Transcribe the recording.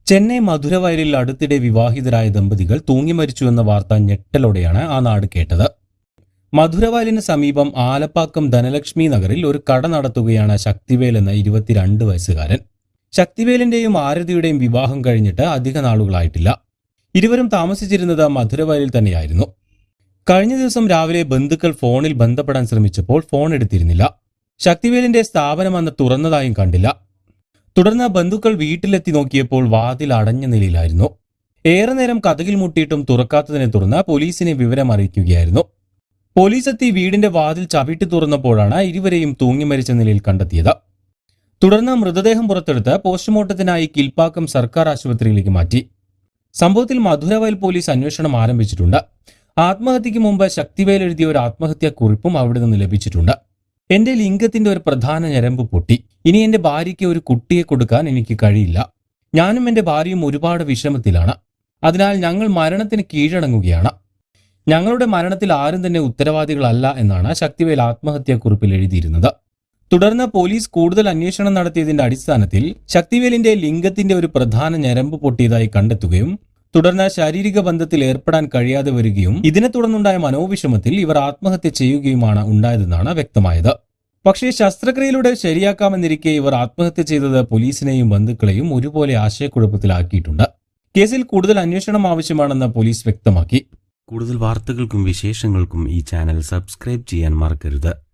ചെന്നൈ മധുരവയലിൽ അടുത്തിടെ വിവാഹിതരായ ദമ്പതികൾ തൂങ്ങി മരിച്ചുവെന്ന വാർത്ത ഞെട്ടലോടെയാണ് ആ നാട് കേട്ടത്. മധുരവയലിന് സമീപം ആലപ്പാക്കം ധനലക്ഷ്മി നഗറിൽ ഒരു കട നടത്തുകയാണ് ശക്തിവേൽ എന്ന 22 വയസ്സുകാരൻ. ശക്തിവേലിന്റെയും ആരതിയുടെയും വിവാഹം കഴിഞ്ഞിട്ട് അധിക നാളുകളായിട്ടില്ല. ഇരുവരും താമസിച്ചിരുന്നത് മധുരവയലിൽ തന്നെയായിരുന്നു. കഴിഞ്ഞ ദിവസം രാവിലെ ബന്ധുക്കൾ ഫോണിൽ ബന്ധപ്പെടാൻ ശ്രമിച്ചപ്പോൾ ഫോൺ എടുത്തിരുന്നില്ല. ശക്തിവേലിന്റെ സ്ഥാപനം അന്ന് തുറന്നതായും കണ്ടില്ല. തുടർന്ന് ബന്ധുക്കൾ വീട്ടിലെത്തി നോക്കിയപ്പോൾ വാതിൽ അടഞ്ഞ നിലയിലായിരുന്നു. ഏറെ നേരം കതകിൽ മുട്ടിയിട്ടും തുറക്കാത്തതിനെ തുടർന്ന് പോലീസിനെ വിവരം അറിയിക്കുകയായിരുന്നു. പോലീസ് എത്തി വീടിന്റെ വാതിൽ ചവിട്ടി തുറന്നപ്പോഴാണ് ഇരുവരെയും തൂങ്ങി മരിച്ച നിലയിൽ കണ്ടെത്തിയത്. തുടർന്ന് മൃതദേഹം പുറത്തെടുത്ത് പോസ്റ്റ്മോർട്ടത്തിനായി കിൽപ്പാക്കം സർക്കാർ ആശുപത്രിയിലേക്ക് മാറ്റി. സംഭവത്തിൽ മധുരവയൽ പോലീസ് അന്വേഷണം ആരംഭിച്ചിട്ടുണ്ട്. ആത്മഹത്യക്ക് മുമ്പ് ശക്തിവേൽ എഴുതിയ ഒരു ആത്മഹത്യാ കുറിപ്പും അവിടെ നിന്ന് ലഭിച്ചിട്ടുണ്ട്. എന്റെ ലിംഗത്തിന്റെ ഒരു പ്രധാന ഞരമ്പ് പൊട്ടി. ഇനി എന്റെ ഭാര്യയ്ക്ക് ഒരു കുട്ടിയെ കൊടുക്കാൻ എനിക്ക് കഴിയില്ല. ഞാനും എന്റെ ഭാര്യയും ഒരുപാട് വിഷമത്തിലാണ്. അതിനാൽ ഞങ്ങൾ മരണത്തിന് കീഴടങ്ങുകയാണ്. ഞങ്ങളുടെ മരണത്തിൽ ആരും തന്നെ ഉത്തരവാദികളല്ല എന്നാണ് ശക്തിവേൽ ആത്മഹത്യാക്കുറിപ്പിൽ എഴുതിയിരുന്നത്. തുടർന്ന് പോലീസ് കൂടുതൽ അന്വേഷണം നടത്തിയതിന്റെ അടിസ്ഥാനത്തിൽ ശക്തിവേലിന്റെ ലിംഗത്തിന്റെ ഒരു പ്രധാന ഞരമ്പ് പൊട്ടിയതായി കണ്ടെത്തുകയും തുടർന്ന് ശാരീരിക ബന്ധത്തിൽ ഏർപ്പെടാൻ കഴിയാതെ വരികയും ഇതിനെ തുടർന്നുണ്ടായ മനോവിഷമത്തിൽ ഇവർ ആത്മഹത്യ ചെയ്യുകയുമാണ് ഉണ്ടായതെന്നാണ് വ്യക്തമായത്. പക്ഷേ ശസ്ത്രക്രിയയിലൂടെ ശരിയാക്കാമെന്നിരിക്കെ ഇവർ ആത്മഹത്യ ചെയ്തത് പോലീസിനെയും ബന്ധുക്കളെയും ഒരുപോലെ ആശയക്കുഴപ്പത്തിലാക്കിയിട്ടുണ്ട്. കേസിൽ കൂടുതൽ അന്വേഷണം ആവശ്യമാണെന്ന് പോലീസ് വ്യക്തമാക്കി. കൂടുതൽ വാർത്തകൾക്കും വിശേഷങ്ങൾക്കും ഈ ചാനൽ സബ്സ്ക്രൈബ് ചെയ്യാൻ മറക്കരുത്.